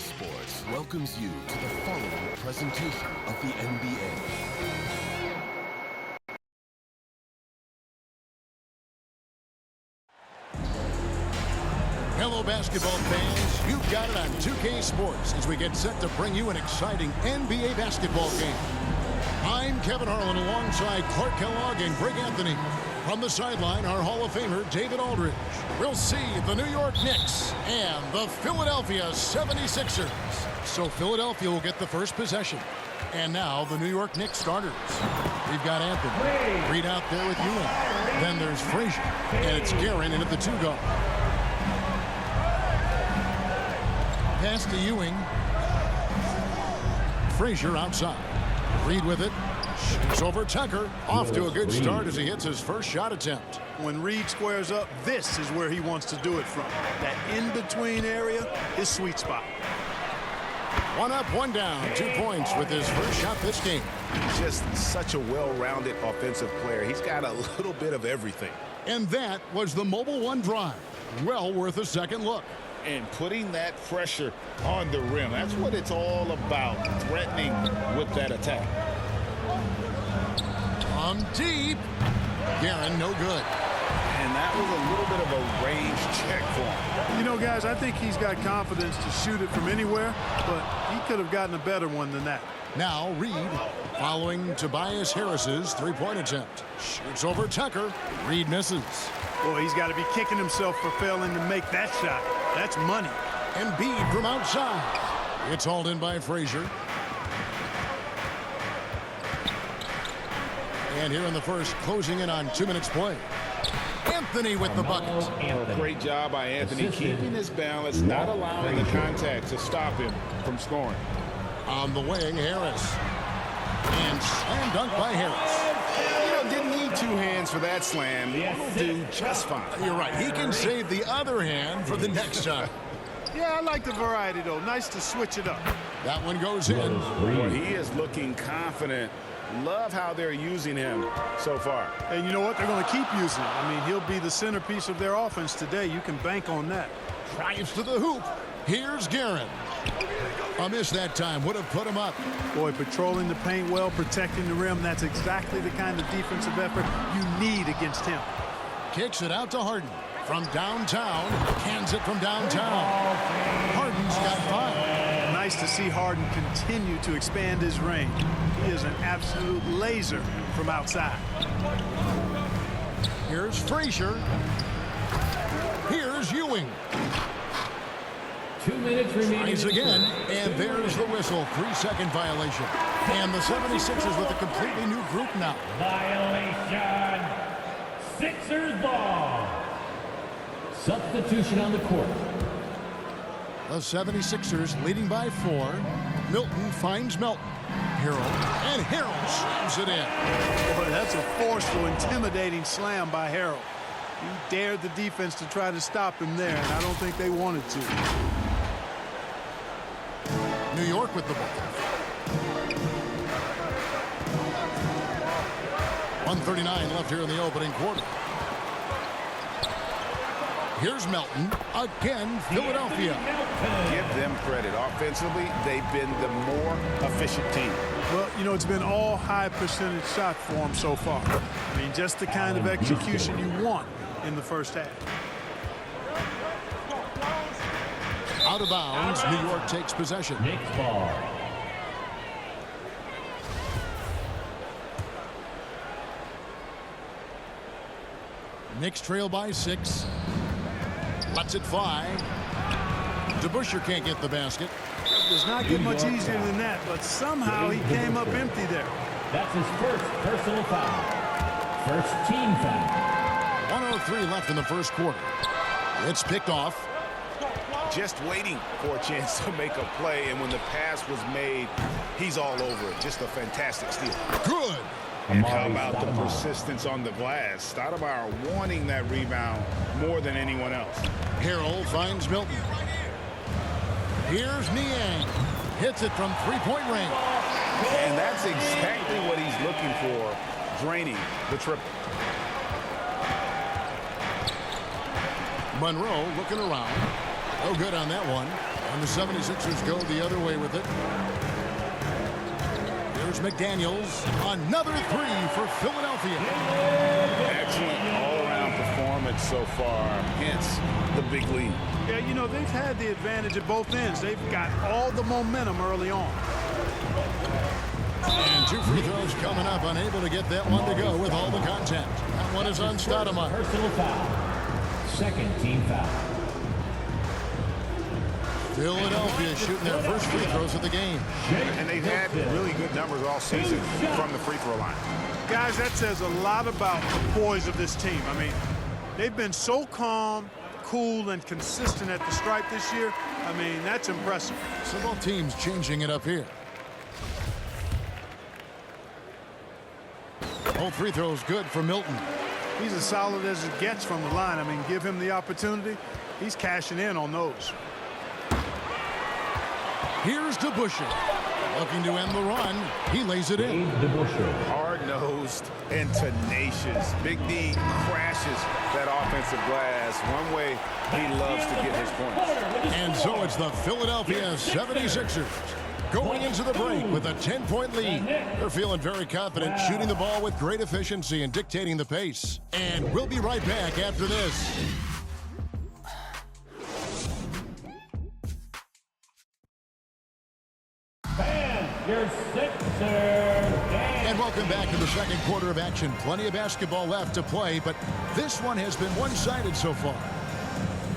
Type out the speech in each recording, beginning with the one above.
Sports welcomes you to the following presentation of the NBA. Hello, basketball fans. You've got it on 2K Sports as we get set to bring you an exciting NBA basketball game. I'm Kevin Harlan alongside Clark Kellogg and Greg Anthony. From the sideline, our Hall of Famer, David Aldridge. We'll see the New York Knicks and the Philadelphia 76ers. So Philadelphia will get the first possession. And now the New York Knicks starters. We've got Anthony. Reed out there with Ewing. Then there's Frazier. And it's Guerin in at the two-guard. Pass to Ewing. Frazier outside. Reed with it. Shoots over Tucker. Off to a good start as he hits his first shot attempt. When Reed squares up, this is where he wants to do it from. That in-between area is sweet spot. One up, one down. 2 points with his first shot this game. Just such a well-rounded offensive player. He's got a little bit of everything. And that was the Mobile One drive. Well worth a second look. And putting that pressure on the rim. That's what it's all about, threatening with that attack. From deep. Guerin, no good. And that was a little bit of a range check for him. You know, guys, I think he's got confidence to shoot it from anywhere, but he could have gotten a better one than that. Now Reed following Tobias Harris's three-point attempt. Shoots over Tucker. Reed misses. Boy, he's got to be kicking himself for failing to make that shot. That's money. Embiid from outside. It's hauled in by Frazier. And here in the first, closing in on 2 minutes play. Anthony with the bucket. Great job by Anthony keeping his balance, not allowing the contact to stop him from scoring. On the wing, Harris. And slam dunk by Harris. Didn't need 2 hands for that slam. He'll do just fine. You're right. He can save the other hand for the next time. Yeah, I like the variety, though. Nice to switch it up. That one goes in. Well, he is looking confident. Love how they're using him so far. And you know what? They're going to keep using him. I mean, he'll be the centerpiece of their offense today. You can bank on that. Drives to the hoop. Here's Guerin. A miss that time. Would have put him up. Boy, patrolling the paint well, protecting the rim. That's exactly the kind of defensive effort you need against him. Kicks it out to Harden. From downtown. Cans it from downtown. Harden's got 5. Nice to see Harden continue to expand his range. He is an absolute laser from outside. Here's Frazier. Here's Ewing. 2 minutes remaining. Tries again, and there's the whistle. 3-second violation. And the 76ers with a completely new group now. Violation. Sixers ball. Substitution on the court. The 76ers leading by 4. Milton finds Melton. Harrell, and Harrell slams it in. Boy, that's a forceful, intimidating slam by Harrell. He dared the defense to try to stop him there, and I don't think they wanted to. New York with the ball. 1:39 left here in the opening quarter. Here's Melton. Again, Philadelphia. Give them credit. Offensively, they've been the more efficient team. Well, you know, it's been all high percentage shots for them so far. I mean, just the kind of execution you want in the first half. Out of bounds, New York takes possession. Knicks ball. Knicks trail by 6. Lets it fly. DeBusschere can't get the basket. It does not get much easier than that, but somehow he came up empty there. That's his first personal foul. First team foul. 1:03 left in the first quarter. It's picked off. Just waiting for a chance to make a play, and when the pass was made, he's all over it. Just a fantastic steal. Good. And how about the persistence on the glass? Stoudemire wanting that rebound more than anyone else. Harrell finds Milton. Here's Niang. Hits it from three-point range. And that's exactly what he's looking for, draining the triple. Monroe looking around. No good on that one. And the 76ers go the other way with it. Here's McDaniels. Another three for Philadelphia. Excellent all-around performance so far, hence the big lead. Yeah, you know, they've had the advantage at both ends. They've got all the momentum early on. And 2 free throws coming up. Unable to get that one to go with all the contact. That one is on Stoudemire. Personal foul. Second team foul. Philadelphia shooting their first free throws of the game. And they've had really good numbers all season from the free throw line. Guys, that says a lot about the poise of this team. I mean, they've been so calm, cool, and consistent at the stripe this year. I mean, that's impressive. So both teams changing it up here. Both free throws good for Milton. He's as solid as it gets from the line. I mean, give him the opportunity. He's cashing in on those. Here's DeBusschere. Looking to end the run. He lays it in. Hard-nosed and tenacious. Big D crashes that offensive glass. One way he loves to get his points. And so it's the Philadelphia 76ers going into the break with a 10-point lead. They're feeling very confident, shooting the ball with great efficiency and dictating the pace. And we'll be right back after this. Your Sixers. And welcome back to the second quarter of action. Plenty of basketball left to play, but this one has been one-sided so far.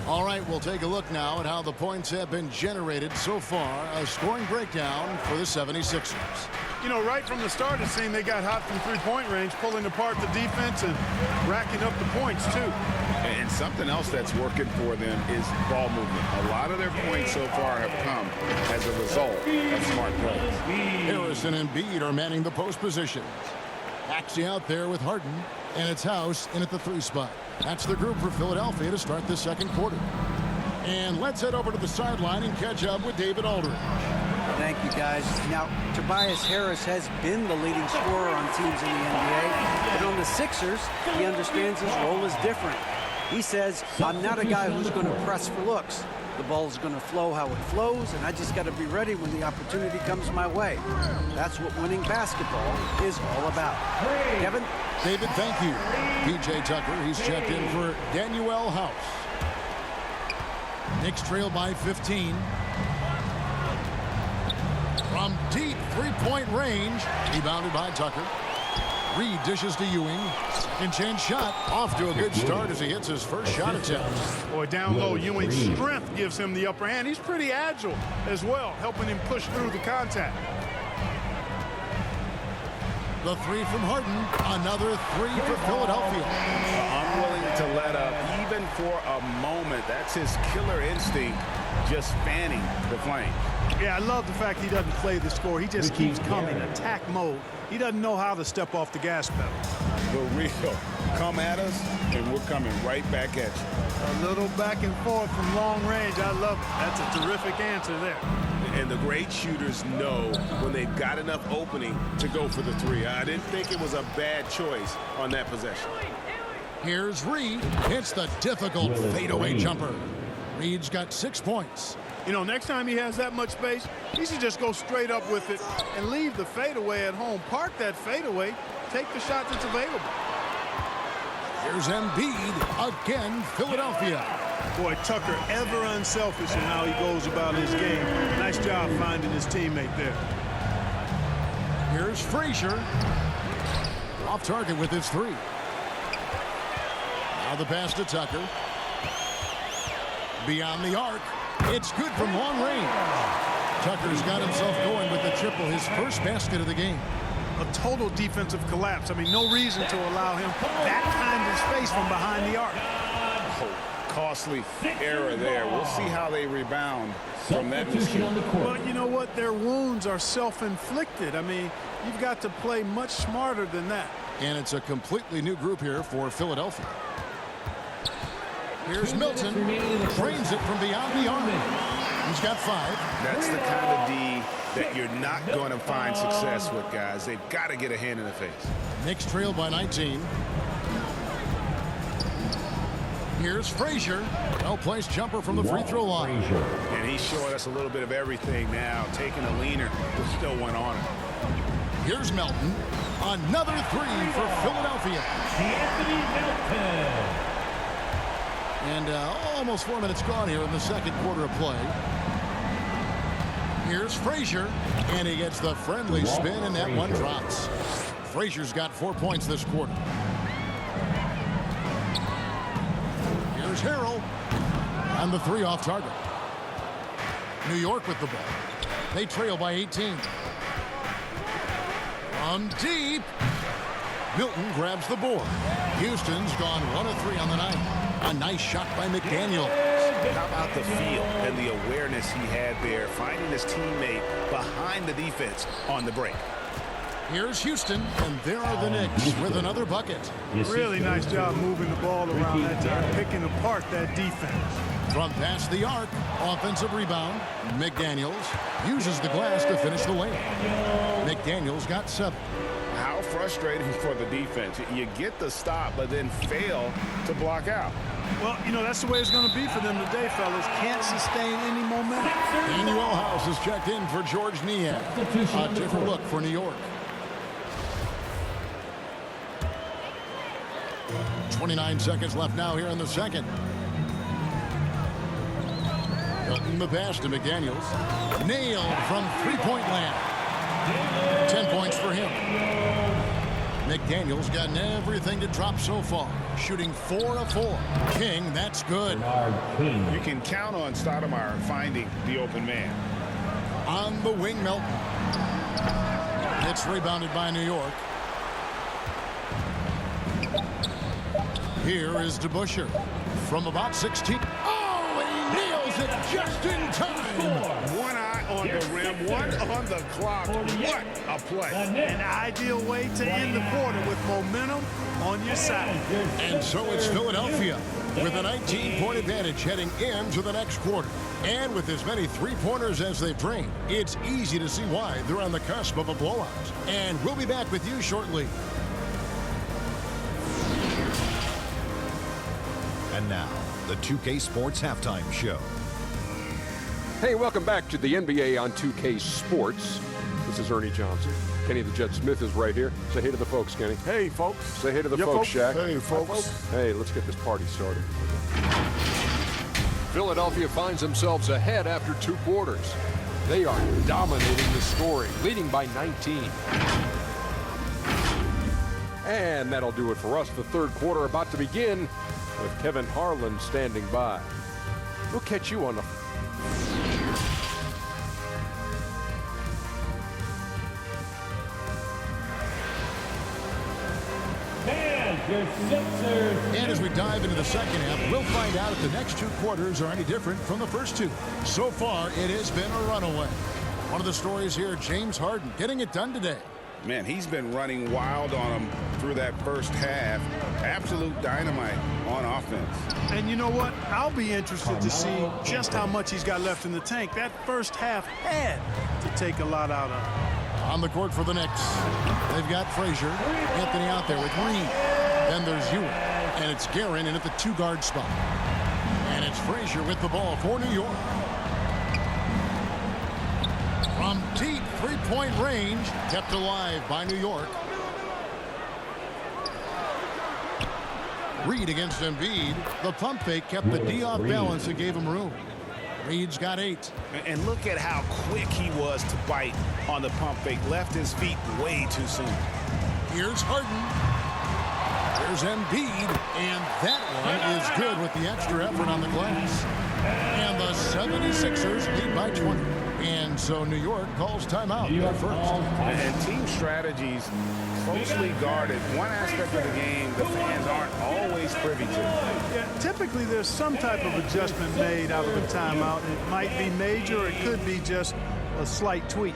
All right, we'll take a look now at how the points have been generated so far. A scoring breakdown for the 76ers. You know, right from the start, it seemed they got hot from three-point range, pulling apart the defense and racking up the points, too. And something else that's working for them is ball movement. A lot of their points so far have come as a result of smart plays. Harrison and Embiid are manning the post position. Maxey out there with Harden, and it's House in at the 3 spot. That's the group for Philadelphia to start the second quarter. And let's head over to the sideline and catch up with David Aldridge. Thank you, guys. Now, Tobias Harris has been the leading scorer on teams in the NBA, but on the Sixers, he understands his role is different. He says, I'm not a guy who's going to press for looks. The ball's going to flow how it flows, and I just got to be ready when the opportunity comes my way. That's what winning basketball is all about. Kevin? David, thank you. P.J. Tucker, he's checked in for Danuel House. Knicks trail by 15. From deep three-point range, rebounded by Tucker. Reed dishes to Ewing. Second chance shot. Off to a good start as he hits his first shot attempt. Boy, down low, Ewing's strength gives him the upper hand. He's pretty agile as well, helping him push through the contact. The 3 from Harden. Another 3 for Philadelphia. Unwilling to let up even for a moment. That's his killer instinct, just fanning the flame. Yeah, I love the fact he doesn't play the score. He just keeps coming, attack mode. He doesn't know how to step off the gas pedal. The real come at us, and we're coming right back at you. A little back and forth from long range. I love it. That's a terrific answer there. And the great shooters know when they've got enough opening to go for the 3. I didn't think it was a bad choice on that possession. Here's Reed. Hits the difficult fadeaway jumper. Reed's got 6 points. You know, next time he has that much space, he should just go straight up with it and leave the fadeaway at home. Park that fadeaway. Take the shot that's available. Here's Embiid. Again, Philadelphia. Boy, Tucker ever unselfish in how he goes about his game. Nice job finding his teammate there. Here's Frazier. Off target with his 3. Now the pass to Tucker. Beyond the arc. It's good from long range. Tucker's got himself going with the triple, his first basket of the game. A total defensive collapse. I mean, no reason to allow him that kind of space from behind the arc. Oh, costly error there. We'll see how they rebound from that mistake. But you know what? Their wounds are self-inflicted. I mean, you've got to play much smarter than that. And it's a completely new group here for Philadelphia. Here's Milton. Trains it from beyond the arc. He's got 5. That's the kind of D that you're not going to find success with, guys. They've got to get a hand in the face. Knicks trail by 19. Here's Frazier. Well-placed jumper from the free throw line. Frazier. And he's showing us a little bit of everything now, taking a leaner with still one on him. Here's Melton. Another three for Philadelphia. Anthony Melton. And almost 4 minutes gone here in the second quarter of play. Here's Frazier, and he gets the friendly spin, and that one drops. Frazier's got 4 points this quarter. Here's Harrell, and the three off target. New York with the ball. They trail by 18. From deep, Milton grabs the board. Houston's gone 1 of 3 on the night. A nice shot by McDaniel. How about the feel and the awareness he had there, finding his teammate behind the defense on the break. Here's Houston, and there are the Knicks with another bucket. Really nice job moving the ball around that time, picking apart that defense. From past the arc, offensive rebound. McDaniels uses the glass to finish the layup. McDaniels got 7. How frustrating for the defense. You get the stop, but then fail to block out. Well, you know, that's the way it's going to be for them today, fellas. Can't sustain any momentum. Daniel House is checked in for George Niang. A different look for New York. 29 seconds left now here in the second. Hilton the pass to McDaniels. Nailed from three-point land. 10 points for him. McDaniels gotten everything to drop so far. Shooting 4 of 4. King, that's good. You can count on Stoudemire finding the open man. On the wing, Melton. It's rebounded by New York. Here is DeBusschere from about 16. Oh, he nails it just in time. One eye on the rim, one on the clock. What a play. An ideal way to end the quarter with momentum on your side. And so it's Philadelphia with a 19-point advantage heading into the next quarter. And with as many three-pointers as they've drained, it's easy to see why they're on the cusp of a blowout. And we'll be back with you shortly. And now, the 2K Sports Halftime Show. Hey, welcome back to the NBA on 2K Sports. This is Ernie Johnson. Kenny the Jet Smith is right here. Say hey to the folks, Kenny. Hey, folks. Say hey to the folks, Shaq. Hey, folks. Hey, let's get this party started. Philadelphia finds themselves ahead after 2 quarters. They are dominating the scoring, leading by 19. And that'll do it for us. The third quarter about to begin with Kevin Harlan standing by. We'll catch you on the... And as we dive into the second half, we'll find out if the next 2 quarters are any different from the first 2. So far, it has been a runaway. One of the stories here, James Harden getting it done today. Man, he's been running wild on him through that first half. Absolute dynamite on offense. And you know what? I'll be interested to see just how much he's got left in the tank. That first half had to take a lot out of him. On the court for the Knicks, they've got Frazier, Anthony out there with Green. Then there's Ewing, and it's Guerin in at the 2-guard spot. And it's Frazier with the ball for New York. From deep three-point range, kept alive by New York. Reed against Embiid. The pump fake kept the D off balance and gave him room. Reed's got 8. And look at how quick he was to bite on the pump fake. Left his feet way too soon. Here's Harden. There's Embiid, and that one is good with the extra effort on the glass. And the 76ers lead by 20. And so New York calls timeout at first. And team strategies closely guarded. One aspect of the game the fans aren't always privy to. Yeah, typically there's some type of adjustment made out of a timeout. It might be major, or it could be just a slight tweak.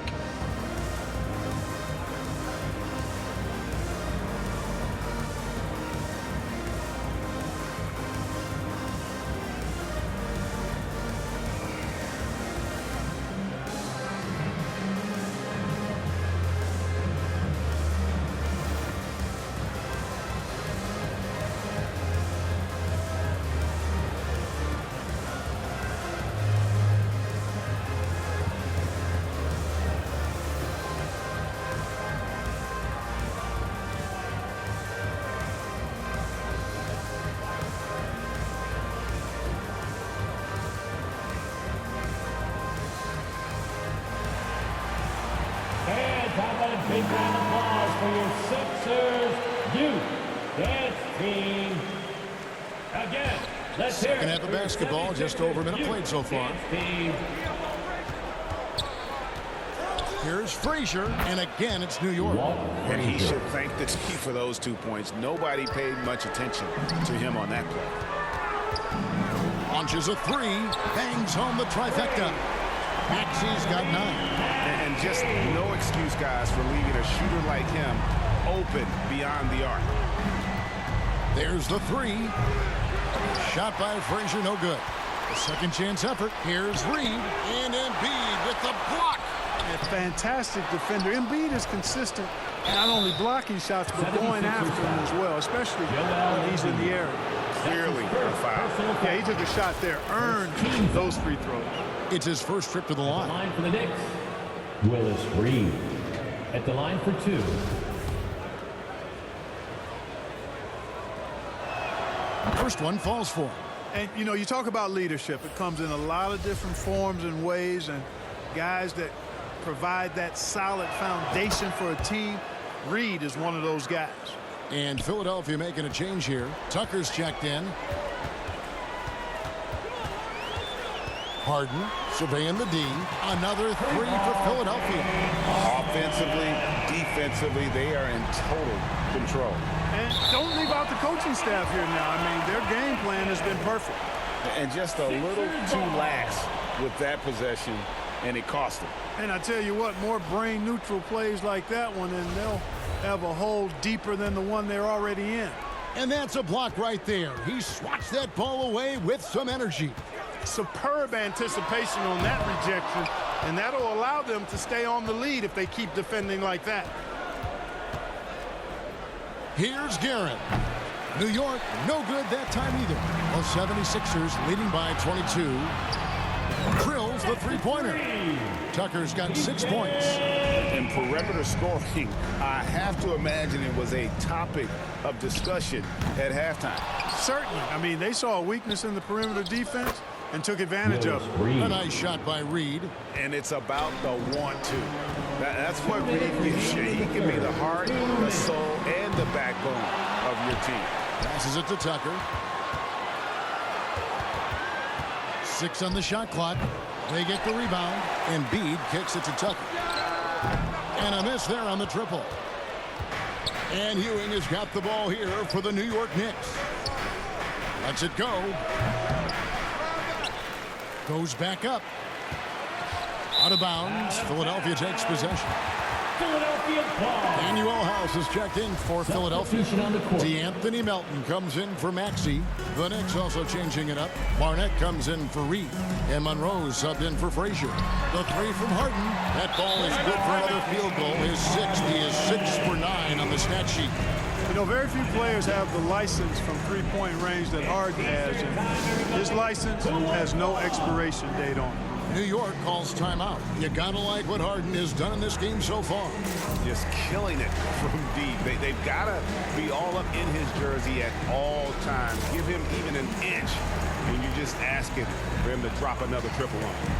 round of applause for your Sixers youth dance team. Again, let's hear Second half of basketball, just over a minute played so far. Here's Frazier, and again it's New York. And he should thank the team for those 2 points. Nobody paid much attention to him on that play. Launches a three, bangs home the trifecta. Maxi's got 9. And just no excuse, guys, for leaving a shooter like him open beyond the arc. There's the three. Shot by Frazier, no good. A second chance effort. Here's Reed, and Embiid with the block. A fantastic defender. Embiid is consistent, not only blocking shots, but going after them as well, especially when he's in the area. Clearly a foul. Yeah, he took a shot there, earned those free throws. It's his first trip to the line. Line for the Knicks, Willis Reed at the line for 2. First one falls for him. And, you know, you talk about leadership. It comes in a lot of different forms and ways, and guys that provide that solid foundation for a team. Reed is one of those guys. And Philadelphia making a change here. Tucker's checked in. Harden surveying the D. Another three for Philadelphia. Offensively, defensively, they are in total control. And don't leave out the coaching staff here now. I mean, their game plan has been perfect. And just a little too lax with that possession, and it cost them. And I tell you what, more brain-neutral plays like that one, and they'll have a hole deeper than the one they're already in. And that's a block right there. He swats that ball away with some energy. Superb anticipation on that rejection, and that'll allow them to stay on the lead if they keep defending like that. Here's Guerin. New York, no good that time either. Well, 76ers leading by 22. Drills the three-pointer. Tucker's got 6 points. And perimeter scoring, I have to imagine it was a topic of discussion at halftime. Certainly. I mean, they saw a weakness in the perimeter defense and took advantage of it. A nice shot by Reed. And it's about the want-to. That's what Reed gives you. He can be the heart, the soul, and the backbone of your team. Passes it to Tucker. 6 on the shot clock. They get the rebound. Embiid kicks it to Tucker. And a miss there on the triple. And Ewing has got the ball here for the New York Knicks. Lets it go. Goes back up. Out of bounds. Philadelphia takes possession. Philadelphia ball. Daniel House is checked in for Philadelphia. DeAnthony Melton comes in for Maxey. The Knicks also changing it up. Barnett comes in for Reed. And Monroe subbed in for Frazier. The three from Harden. That ball is good for another field goal. His 6th. He is 6 for 9 on the stat sheet. You know, very few players have the license from three-point range that Harden has. And his license has no expiration date on it. New York calls timeout. You gotta like what Harden has done in this game so far. Just killing it from deep. They've got to be all up in his jersey at all times. Give him even an inch, and you're just asking for him to drop another triple on him.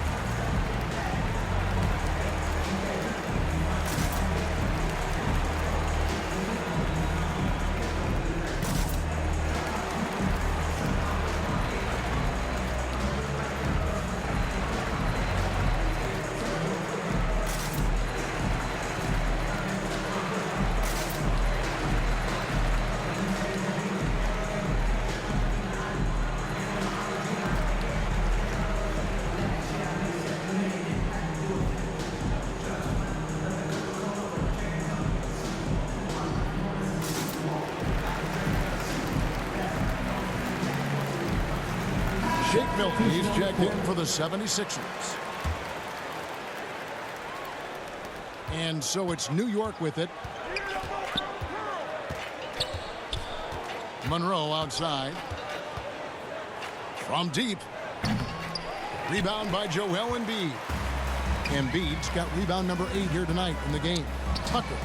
Shake Milton, he's checked in for the 76ers. And so it's New York with it. Monroe outside. From deep. Rebound by Joel Embiid. Embiid's got rebound number 8 here tonight in the game. Tucker.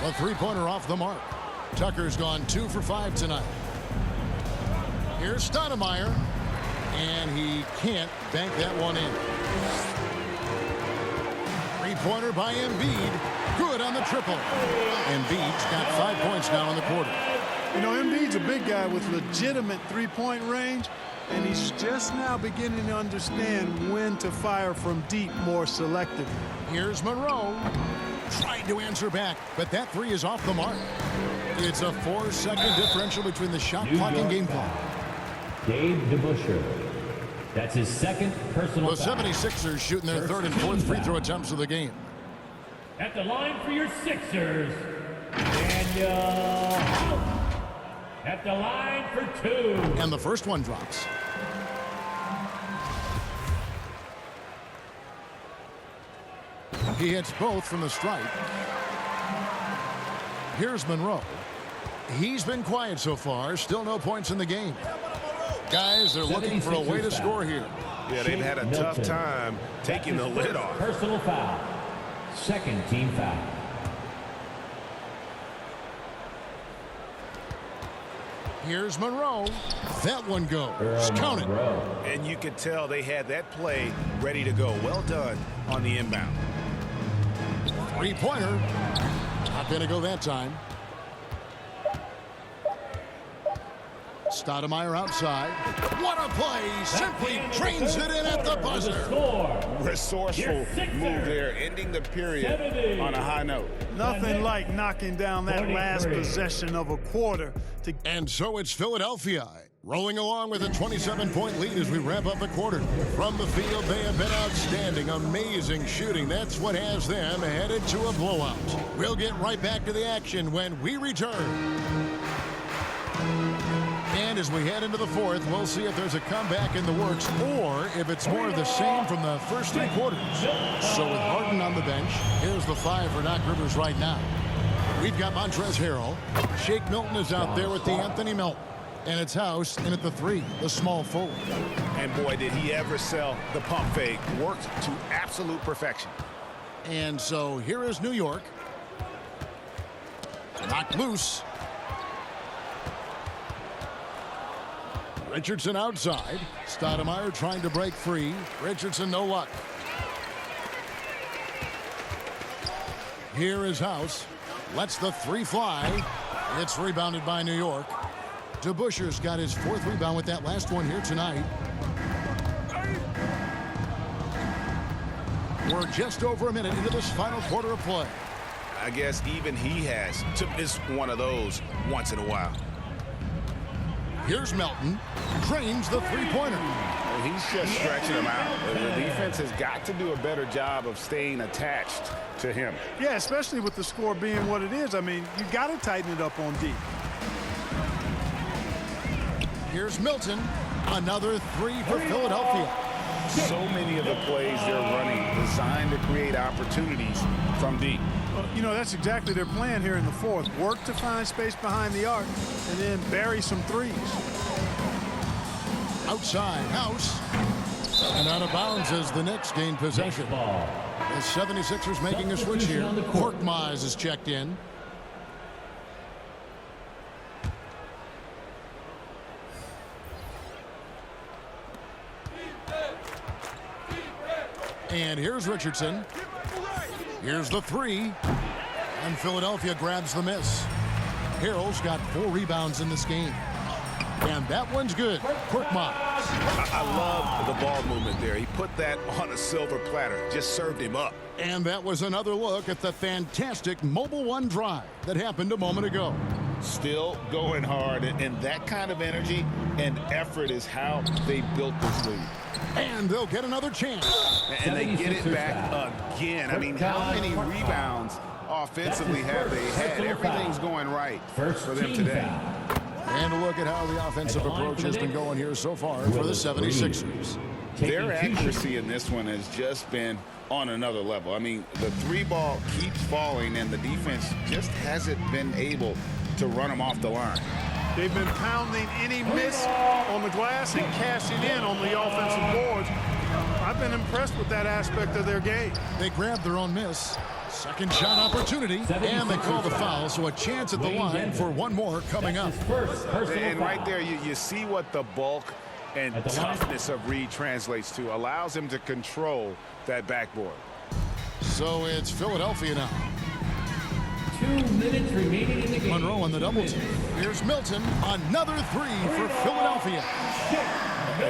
A three-pointer off the mark. Tucker's gone 2 for 5 tonight. Here's Stoudemire. And he can't bank that one in. Three-pointer by Embiid. Good on the triple. Embiid's got 5 points now in the quarter. You know, Embiid's a big guy with legitimate three-point range, and he's just now beginning to understand when to fire from deep more selectively. Here's Monroe. Tried to answer back, but that three is off the mark. It's a 4-second differential between the shot clock and game clock. Gabe DeBusschere. That's his second personal The foul. 76ers shooting their third and fourth free throw attempts of the game. At the line for your Sixers, Daniel House. At the line for 2. And the first one drops. He hits both from the stripe. Here's Monroe. He's been quiet so far. Still no points in the game. Guys, they're looking for a way to score here. Yeah, they've had a tough time taking the lid off. Personal foul. Second team foul. Here's Monroe. That one goes. Count it. And you could tell they had that play ready to go. Well done on the inbound. Three-pointer. Not going to go that time. Stoudemire outside. What a play. Simply drains it in at the buzzer. Resourceful move there, ending the period on a high note. Nothing like knocking down that last possession of a quarter. And so it's Philadelphia rolling along with a 27-point lead as we wrap up the quarter. From the field, they have been outstanding. Amazing shooting. That's what has them headed to a blowout. We'll get right back to the action when we return. And as we head into the fourth, we'll see if there's a comeback in the works or if it's more of the same from the first three quarters. So with Harden on the bench, here's the 5 for Doc Rivers right now. We've got Montrezl Harrell. Shake Milton is out there with the Anthony Melton. And it's House in at the 3, the small forward. And boy, did he ever sell the pump fake. Worked to absolute perfection. And so here is New York. Knocked loose. Richardson outside. Stoudemire trying to break free. Richardson no luck. Here is House. Lets the 3 fly. It's rebounded by New York. DeBusschere's got his 4th rebound with that last one here tonight. We're just over a minute into this final quarter of play. I guess even he has to miss one of those once in a while. Here's Melton. Drains the 3-pointer. Well, he's just stretching him out. The defense has got to do a better job of staying attached to him. Yeah, especially with the score being what it is. I mean, you got to tighten it up on D. Here's Milton. Another 3 for Philadelphia. So many of the plays they're running designed to create opportunities from deep. Well, you know, that's exactly their plan here in the fourth. Work to find space behind the arc and then bury some threes. Outside, House. And out of bounds as the Knicks gain possession. The 76ers making a switch here. Korkmaz is checked in. And here's Richardson. Here's the 3. And Philadelphia grabs the miss. Harrell's got 4 rebounds in this game. And that one's good. Korkmaz. I love the ball movement there. He put that on a silver platter. Just served him up. And that was another look at the fantastic Mobile One drive that happened a moment ago. Still going hard, and that kind of energy and effort is how they built this lead. And they'll get another chance. And they get it back again. I mean, how many rebounds offensively have they had? Everything's going right for them today. And a look at how the offensive approach has been going here so far for the 76ers. Their accuracy in this one has just been on another level. I mean, the 3-ball keeps falling, and the defense just hasn't been able to run them off the line. They've been pounding any miss on the glass and cashing in on the offensive boards. I've been impressed with that aspect of their game. They grabbed their own miss. Second shot opportunity, and they call the foul, so a chance at the line for one more coming up. And right there, you see what the bulk and toughness of Reed translates to. Allows him to control that backboard. So it's Philadelphia now. minutes remaining in the game. Monroe on the double team. Here's Milton. Another three for Philadelphia.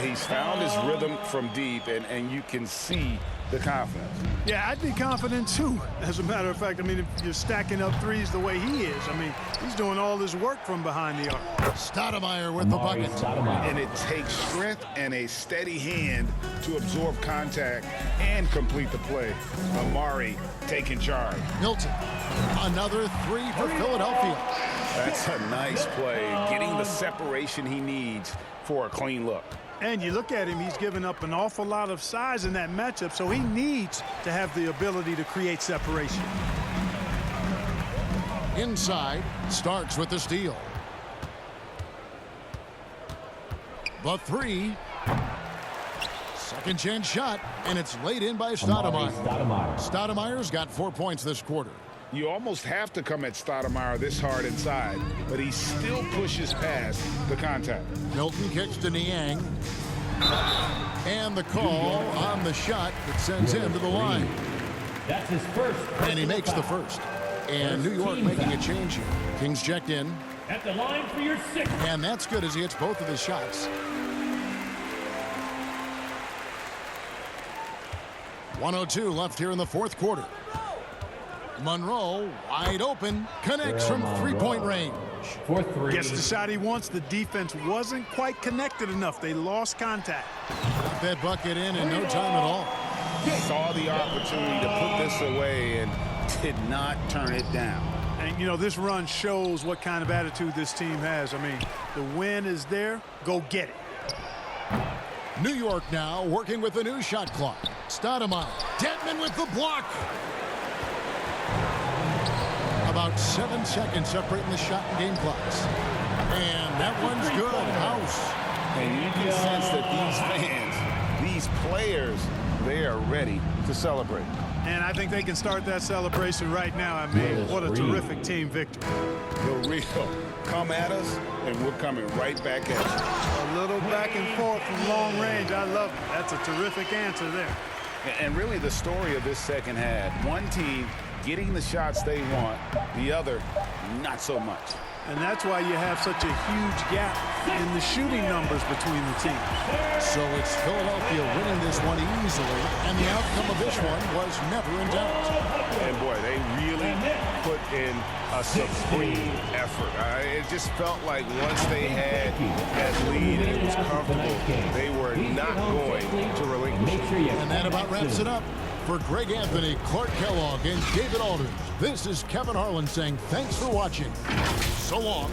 He's found his rhythm from deep, and you can see the confidence. Yeah, I'd be confident too. As a matter of fact, I mean, if you're stacking up threes the way he is, I mean, he's doing all this work from behind the arc. Stoudemire with the bucket. And it takes strength and a steady hand to absorb contact and complete the play. Amari taking charge. Milton. Another three for Philadelphia. That's a nice play, getting the separation he needs for a clean look. And you look at him, he's given up an awful lot of size in that matchup, so he needs to have the ability to create separation. Inside, Starks with the steal. The three. Second chance shot, and it's laid in by Stoudemire. Stoudemire's got 4 points this quarter. You almost have to come at Stoudemire this hard inside, but he still pushes past the contact. Milton kicks to Niang. And the call on the shot that sends him to the line. That's his first. And he makes the first. And New York making a change here. Kings checked in. At the line for your sixth. And that's good as he hits both of his shots. 1:02 left here in the fourth quarter. Monroe wide open, connects from three-point range. Fourth three. Gets the shot he wants. The defense wasn't quite connected enough. They lost contact. Got that bucket in no time at all. Saw the opportunity to put this away and did not turn it down. And, you know, this run shows what kind of attitude this team has. I mean, the win is there. Go get it. New York now working with the new shot clock. Stoudemire. Detman with the block. About 7 seconds separating the shot and game clocks. And that one's good. House. And you can sense that these fans, these players, they are ready to celebrate. And I think they can start that celebration right now. I mean, what a terrific team victory. The real. Come at us, and we're coming right back at you. A little back and forth from long range. I love it. That's a terrific answer there. And really the story of this second half, one team getting the shots they want, the other not so much. And that's why you have such a huge gap in the shooting numbers between the teams. So it's Philadelphia winning this one easily, and the outcome of this one was never in doubt. And boy, they really put in a supreme effort. It just felt like once they had that lead and it was comfortable, they were not going to relinquish it. And that about wraps it up. For Greg Anthony, Clark Kellogg, and David Alders, this is Kevin Harlan saying thanks for watching. So long.